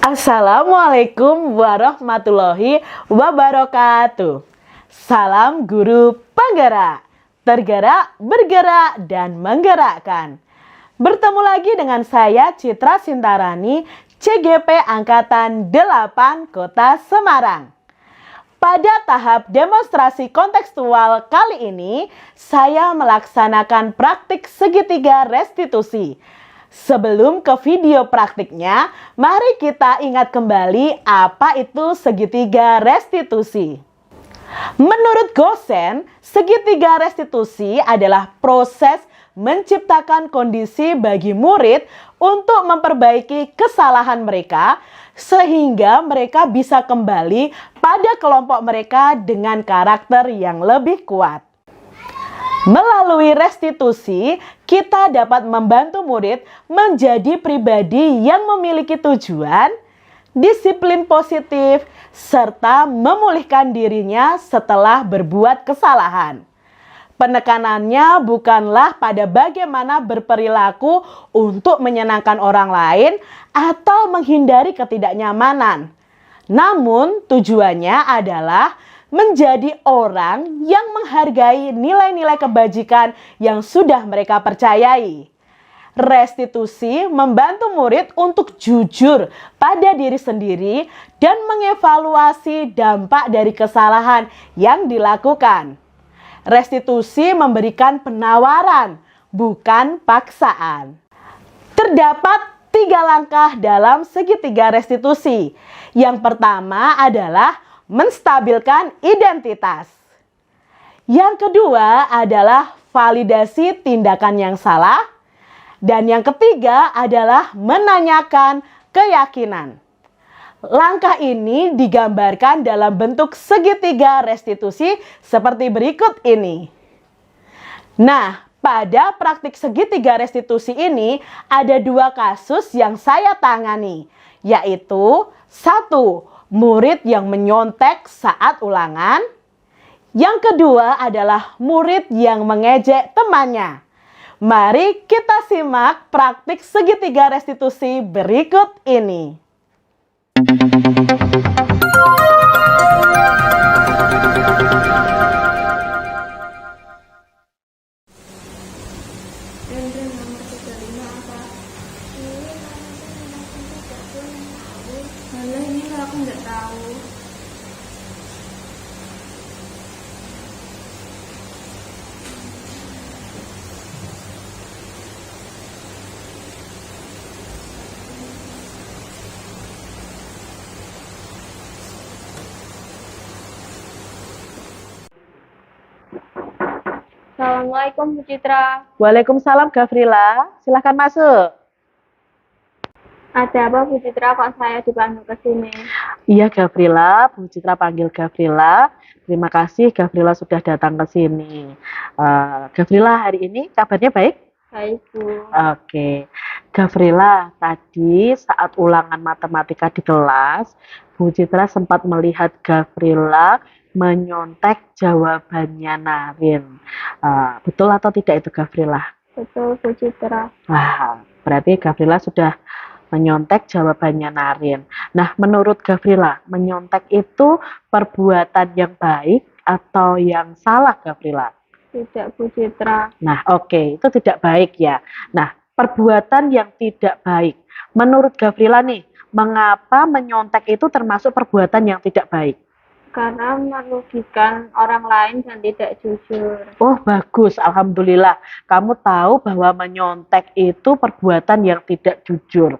Assalamualaikum warahmatullahi wabarakatuh. Salam guru penggerak, tergerak, bergerak, dan menggerakkan. Bertemu lagi dengan saya Citra Sintarani, CGP Angkatan 8 Kota Semarang. Pada tahap demonstrasi kontekstual kali ini, saya melaksanakan praktik segitiga restitusi. Sebelum ke video praktiknya, mari kita ingat kembali apa itu segitiga restitusi. Menurut Gosen, segitiga restitusi adalah proses menciptakan kondisi bagi murid untuk memperbaiki kesalahan mereka sehingga mereka bisa kembali pada kelompok mereka dengan karakter yang lebih kuat. Melalui restitusi, kita dapat membantu murid menjadi pribadi yang memiliki tujuan, disiplin positif, serta memulihkan dirinya setelah berbuat kesalahan. Penekanannya bukanlah pada bagaimana berperilaku untuk menyenangkan orang lain atau menghindari ketidaknyamanan. Namun tujuannya adalah menjadi orang yang menghargai nilai-nilai kebajikan yang sudah mereka percayai. Restitusi membantu murid untuk jujur pada diri sendiri dan mengevaluasi dampak dari kesalahan yang dilakukan. Restitusi memberikan penawaran, bukan paksaan. Terdapat 3 langkah dalam segitiga restitusi. Yang pertama adalah menstabilkan identitas. Yang kedua adalah validasi tindakan yang salah. Dan yang ketiga adalah menanyakan keyakinan. Langkah ini digambarkan dalam bentuk segitiga restitusi seperti berikut ini. Nah, pada praktik segitiga restitusi ini ada 2 kasus yang saya tangani, yaitu 1. Murid yang menyontek saat ulangan. Yang kedua adalah murid yang mengejek temannya. Mari kita simak praktik segitiga restitusi berikut ini. Aku nggak tahu. Assalamualaikum Bu Citra. Waalaikumsalam Gafrila, silahkan masuk. Ada apa Bu Citra kok saya dipanggil ke sini? Iya Gafrila, Bu Citra panggil Gafrila. Terima kasih Gafrila sudah datang ke sini. Gafrila hari ini kabarnya baik? Baik Bu. Oke, Gafrila tadi saat ulangan matematika di kelas, Bu Citra sempat melihat Gafrila menyontek jawabannya Narin. Betul atau tidak itu Gafrila? Betul Bu Citra. Wah, berarti Gafrila sudah menyontek jawabannya Narin. Nah, menurut Gafrila, menyontek itu perbuatan yang baik atau yang salah, Gafrila? Tidak Bu Citra. Nah, oke, itu tidak baik ya. Nah, perbuatan yang tidak baik. Menurut Gafrila nih, mengapa menyontek itu termasuk perbuatan yang tidak baik? Karena merugikan orang lain dan tidak jujur. Oh, bagus. Alhamdulillah. Kamu tahu bahwa menyontek itu perbuatan yang tidak jujur.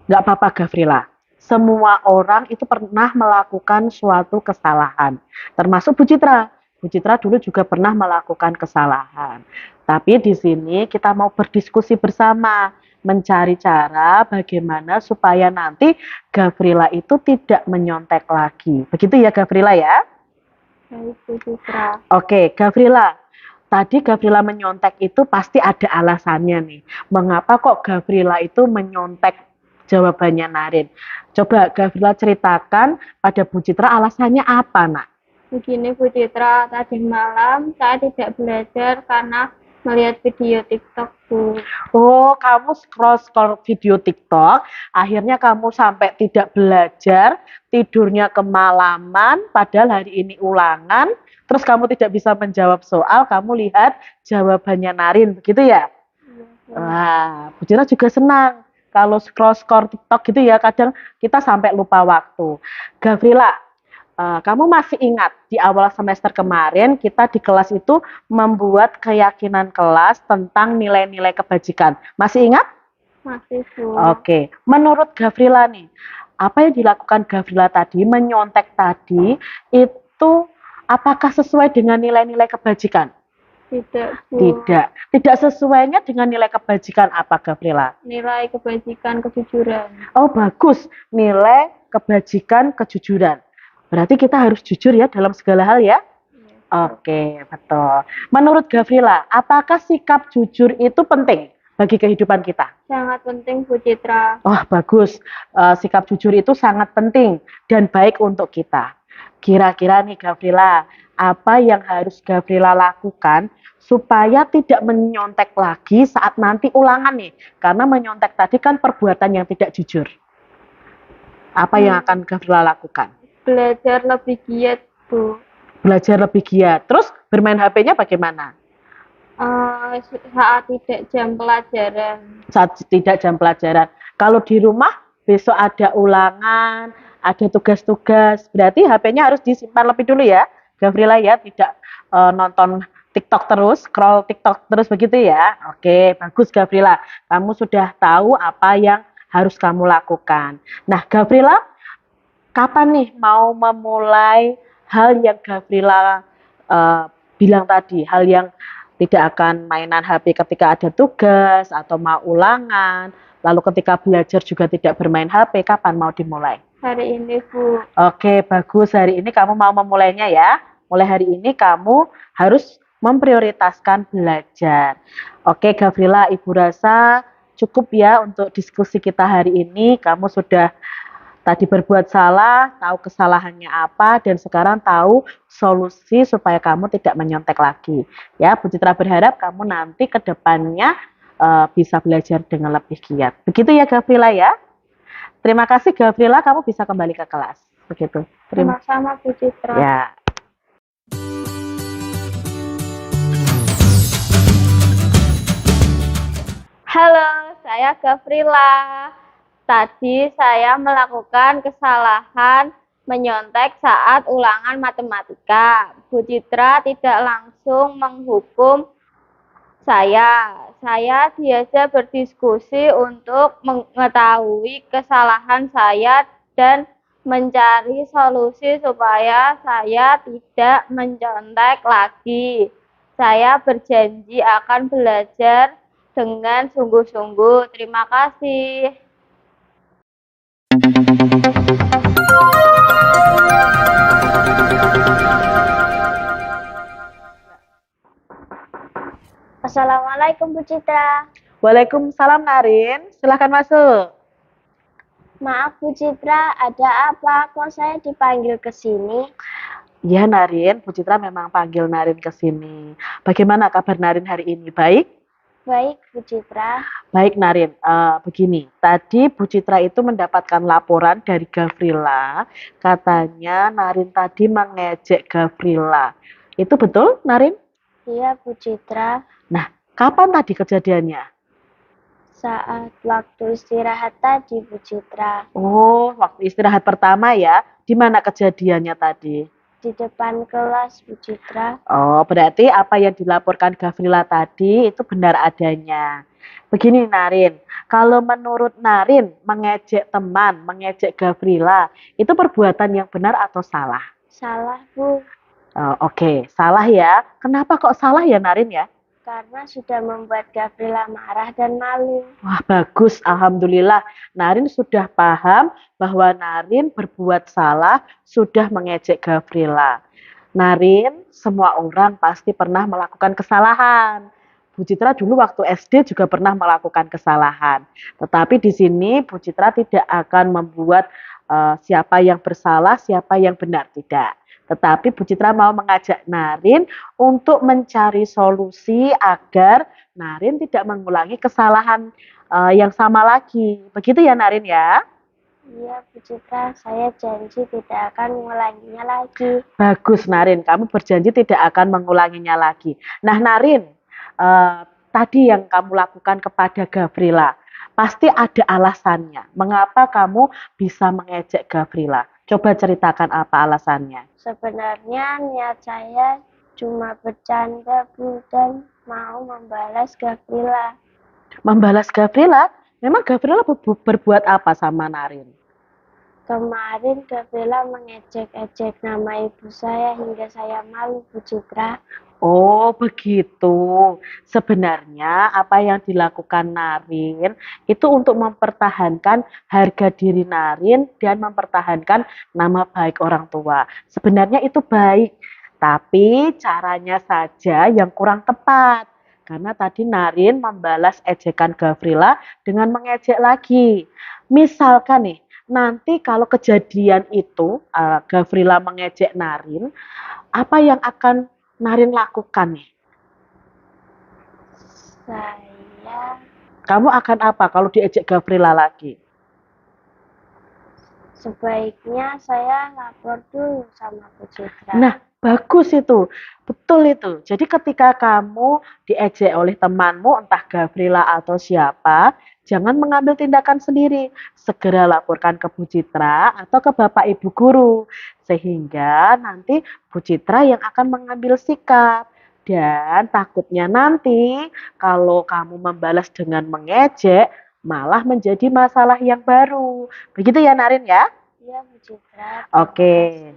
Nggak apa-apa, Gafrila. Semua orang itu pernah melakukan suatu kesalahan. Termasuk Bu Citra. Bu Citra dulu juga pernah melakukan kesalahan. Tapi di sini kita mau berdiskusi bersama. Mencari cara bagaimana supaya nanti Gafrila itu tidak menyontek lagi. Begitu ya Gafrila ya? Baik Bu Citra. Oke, Gafrila. Tadi Gafrila menyontek itu pasti ada alasannya nih. Mengapa kok Gafrila itu menyontek jawabannya Narin? Coba Gafrila ceritakan pada Bu Citra alasannya apa, Nak? Begini Bu Citra, tadi malam saya tidak belajar karena melihat video TikTok, Bu. Oh, kamu scroll-scroll video TikTok, akhirnya kamu sampai tidak belajar, tidurnya kemalaman, padahal hari ini ulangan, terus kamu tidak bisa menjawab soal, kamu lihat jawabannya Narin, begitu ya? Iya, Bu. Wah, Bu Citra juga senang. Kalau scroll-scroll TikTok gitu ya, kadang kita sampai lupa waktu. Gavrila, kamu masih ingat di awal semester kemarin kita di kelas itu membuat keyakinan kelas tentang nilai-nilai kebajikan. Masih ingat? Masih, Bu. Oke. Menurut Gavrila nih, apa yang dilakukan Gavrila tadi, menyontek tadi, itu apakah sesuai dengan nilai-nilai kebajikan? Tidak, Bu. Tidak. Tidak sesuainya dengan nilai kebajikan apa, Gavrila? Nilai kebajikan, kejujuran. Oh, bagus. Nilai kebajikan, kejujuran. Berarti kita harus jujur ya dalam segala hal ya? Iya. Oke, betul. Menurut Gavrila, apakah sikap jujur itu penting bagi kehidupan kita? Sangat penting, Bu Citra. Oh, bagus. Sikap jujur itu sangat penting dan baik untuk kita. Kira-kira nih Gavrila, apa yang harus Gavrila lakukan supaya tidak menyontek lagi saat nanti ulangan nih? Karena menyontek tadi kan perbuatan yang tidak jujur. Apa yang akan Gavrila lakukan? Belajar lebih giat, Bu. Belajar lebih giat. Terus bermain HP-nya bagaimana? Saat tidak jam pelajaran. Saat tidak jam pelajaran. Kalau di rumah besok ada ulangan, ada tugas-tugas, berarti HP-nya harus disimpan lebih dulu ya, Gavrila ya, tidak nonton TikTok terus, scroll TikTok terus begitu ya. Oke, bagus Gavrila. Kamu sudah tahu apa yang harus kamu lakukan. Nah, Gavrila, kapan nih mau memulai hal yang Gavrila bilang tadi, hal yang tidak akan mainan HP ketika ada tugas atau mau ulangan, lalu ketika belajar juga tidak bermain HP, kapan mau dimulai? Hari ini, Bu. Oke, bagus. Hari ini kamu mau memulainya ya. Mulai hari ini kamu harus memprioritaskan belajar. Oke, Gavrila, Ibu rasa cukup ya untuk diskusi kita hari ini. Kamu sudah tadi berbuat salah, tahu kesalahannya apa, dan sekarang tahu solusi supaya kamu tidak menyontek lagi. Ya, Bu Citra berharap kamu nanti ke depannya bisa belajar dengan lebih giat. Begitu ya, Gavrila ya. Terima kasih, Gavrila. Kamu bisa kembali ke kelas. Begitu. Terima Sama-sama, Bu Citra. Ya. Halo, saya Gavrila. Tadi saya melakukan kesalahan menyontek saat ulangan matematika. Bu Citra tidak langsung menghukum saya. Saya diajak berdiskusi untuk mengetahui kesalahan saya dan mencari solusi supaya saya tidak mencontek lagi. Saya berjanji akan belajar dengan sungguh-sungguh. Terima kasih. Assalamualaikum, Bu Citra. Waalaikumsalam, Narin. Silahkan masuk. Maaf, Bu Citra, ada apa? Kok saya dipanggil ke sini? Ya, Narin. Bu Citra memang panggil Narin ke sini. Bagaimana kabar Narin hari ini? Baik? Baik, Bu Citra. Baik, Narin. Begini, tadi Bu Citra itu mendapatkan laporan dari Gavrila. Katanya Narin tadi mengejek Gavrila. Itu betul, Narin? Iya, Bu Citra. Nah, kapan tadi kejadiannya? Saat waktu istirahat tadi, Bu Citra. Oh, waktu istirahat pertama ya. Di mana kejadiannya tadi? Di depan kelas, Bu Citra. Oh, berarti apa yang dilaporkan Gavrila tadi itu benar adanya. Begini, Narin. Kalau menurut Narin, mengejek teman, mengejek Gavrila, itu perbuatan yang benar atau salah? Salah, Bu. Oh, oke, salah ya. Kenapa kok salah ya, Narin ya? Karena sudah membuat Gavrila marah dan malu. Wah, bagus. Alhamdulillah. Narin sudah paham bahwa Narin berbuat salah, sudah mengejek Gavrila. Narin, semua orang pasti pernah melakukan kesalahan. Bu Citra dulu waktu SD juga pernah melakukan kesalahan. Tetapi di sini Bu Citra tidak akan membuat siapa yang bersalah, siapa yang benar. Tidak. Tetapi Bu Citra mau mengajak Narin untuk mencari solusi agar Narin tidak mengulangi kesalahan yang sama lagi. Begitu ya Narin ya? Iya, Bu Citra, saya janji tidak akan mengulanginya lagi. Bagus Narin, kamu berjanji tidak akan mengulanginya lagi. Nah Narin, tadi yang kamu lakukan kepada Gavrila, pasti ada alasannya. Mengapa kamu bisa mengejek Gavrila? Coba ceritakan apa alasannya. Sebenarnya niat saya cuma bercanda, Bu, dan mau membalas Gavrila. Membalas Gavrila? Memang Gavrila berbuat apa sama Narin? Kemarin Gavrila mengejek-ejek nama ibu saya hingga saya malu, Bu Citra. Oh, begitu. Sebenarnya apa yang dilakukan Narin itu untuk mempertahankan harga diri Narin dan mempertahankan nama baik orang tua. Sebenarnya itu baik, tapi caranya saja yang kurang tepat. Karena tadi Narin membalas ejekan Gavrila dengan mengejek lagi. Misalkan nih, nanti kalau kejadian itu Gavrila mengejek Narin, apa yang akan Narin lakukan nih? Saya Kamu akan apa kalau diejek Gavrila lagi? sebaiknya saya lapor dulu sama Bu Citra. Nah, bagus itu. Betul itu. Jadi ketika kamu diejek oleh temanmu, entah Gavrila atau siapa, jangan mengambil tindakan sendiri. Segera laporkan ke Bu Citra atau ke Bapak Ibu Guru. Sehingga nanti Bu Citra yang akan mengambil sikap. Dan takutnya nanti kalau kamu membalas dengan mengejek, malah menjadi masalah yang baru. Begitu ya Narin ya? Iya, Bu Citra. Oke.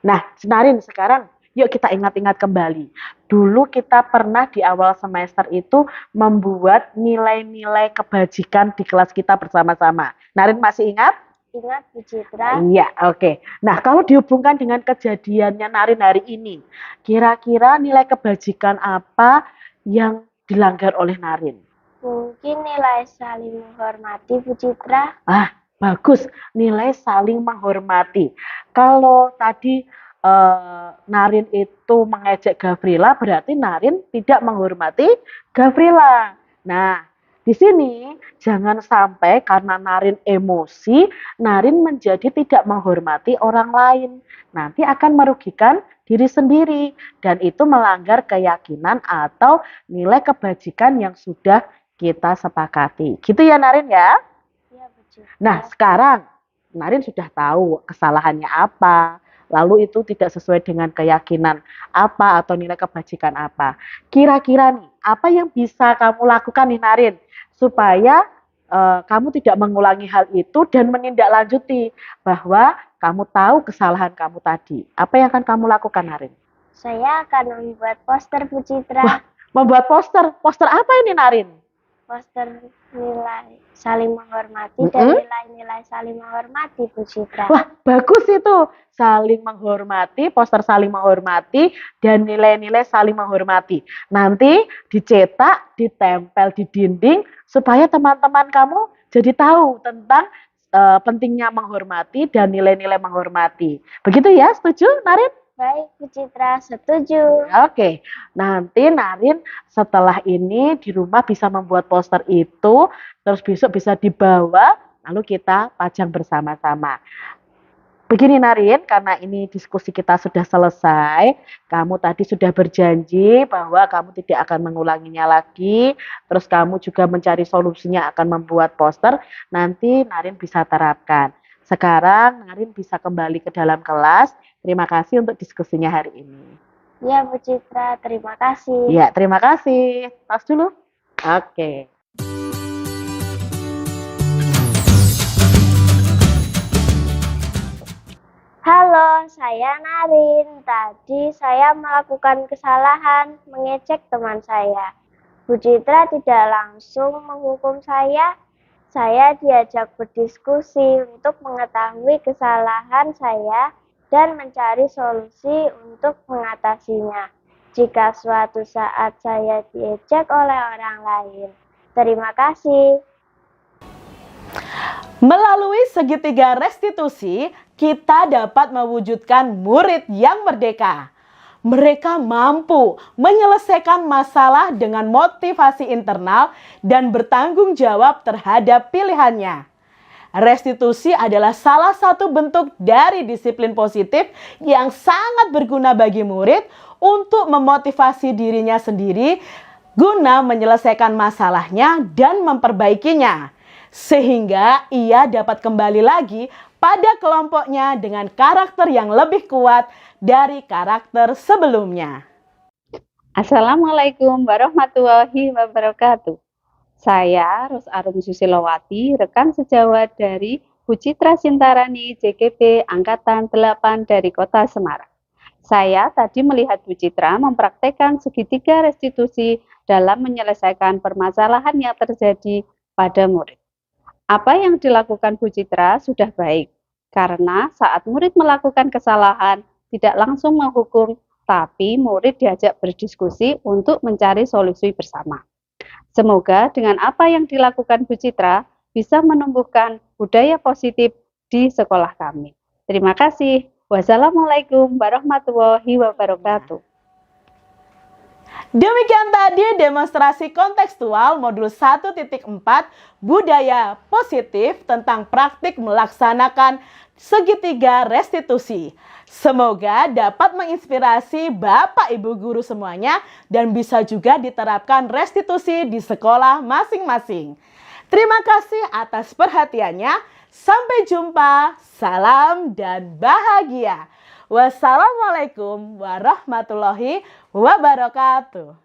Nah, Narin sekarang yuk kita ingat-ingat kembali. Dulu kita pernah di awal semester itu membuat nilai-nilai kebajikan di kelas kita bersama-sama. Narin masih ingat? Ingat, Bu Citra. Iya, oke. Nah, kalau dihubungkan dengan kejadiannya Narin hari ini, kira-kira nilai kebajikan apa yang dilanggar oleh Narin? Mungkin nilai saling menghormati, Bu Citra. Bagus, nilai saling menghormati. Kalau tadi Narin itu mengejek Gavrila, berarti Narin tidak menghormati Gavrila. Nah, di sini jangan sampai karena Narin emosi, Narin menjadi tidak menghormati orang lain. Nanti akan merugikan diri sendiri dan itu melanggar keyakinan atau nilai kebajikan yang sudah kita sepakati. Gitu ya Narin ya? Iya, Bu Citra. Nah, sekarang Narin sudah tahu kesalahannya apa, lalu itu tidak sesuai dengan keyakinan apa atau nilai kebajikan apa. Kira-kira nih, apa yang bisa kamu lakukan nih Narin supaya kamu tidak mengulangi hal itu dan menindaklanjuti bahwa kamu tahu kesalahan kamu tadi. Apa yang akan kamu lakukan Narin? Saya akan membuat poster, Bu Citra. Wah, membuat poster. Poster apa ini Narin? Poster nilai saling menghormati dan nilai-nilai saling menghormati, Bu Citra. Wah, bagus itu. Saling menghormati, poster saling menghormati, dan nilai-nilai saling menghormati. Nanti dicetak, ditempel di dinding, supaya teman-teman kamu jadi tahu tentang pentingnya menghormati dan nilai-nilai menghormati. Begitu ya, setuju Narin? Baik, Bu Citra, setuju. Oke, nanti Narin setelah ini di rumah bisa membuat poster itu, terus besok bisa dibawa, lalu kita pajang bersama-sama. Begini Narin, karena ini diskusi kita sudah selesai, kamu tadi sudah berjanji bahwa kamu tidak akan mengulanginya lagi, terus kamu juga mencari solusinya akan membuat poster, nanti Narin bisa terapkan. Sekarang Narin bisa kembali ke dalam kelas. Terima kasih untuk diskusinya hari ini. Ya, Bu Citra, terima kasih. Ya, terima kasih. Tos dulu. Oke. Halo, saya Narin. Tadi saya melakukan kesalahan mengejek teman saya. Bu Citra tidak langsung menghukum saya. Saya diajak berdiskusi untuk mengetahui kesalahan saya dan mencari solusi untuk mengatasinya jika suatu saat saya diejek oleh orang lain. Terima kasih. Melalui segitiga restitusi, kita dapat mewujudkan murid yang merdeka. Mereka mampu menyelesaikan masalah dengan motivasi internal dan bertanggung jawab terhadap pilihannya. Restitusi adalah salah satu bentuk dari disiplin positif yang sangat berguna bagi murid untuk memotivasi dirinya sendiri guna menyelesaikan masalahnya dan memperbaikinya, sehingga ia dapat kembali lagi pada kelompoknya dengan karakter yang lebih kuat dari karakter sebelumnya. Assalamualaikum warahmatullahi wabarakatuh. Saya Ros Arum Susilowati, rekan sejawat dari Bu Citra Sintarani JKP Angkatan 8 dari Kota Semarang. Saya tadi melihat Bu Citra mempraktekkan segitiga restitusi dalam menyelesaikan permasalahan yang terjadi pada murid. Apa yang dilakukan Bu Citra sudah baik, karena saat murid melakukan kesalahan tidak langsung menghukum, tapi murid diajak berdiskusi untuk mencari solusi bersama. Semoga dengan apa yang dilakukan Bu Citra bisa menumbuhkan budaya positif di sekolah kami. Terima kasih. Wassalamualaikum warahmatullahi wabarakatuh. Demikian tadi demonstrasi kontekstual modul 1.4 budaya positif tentang praktik melaksanakan segitiga restitusi. Semoga dapat menginspirasi Bapak Ibu guru semuanya dan bisa juga diterapkan restitusi di sekolah masing-masing. Terima kasih atas perhatiannya. Sampai jumpa. Salam dan bahagia. Wassalamualaikum warahmatullahi wabarakatuh.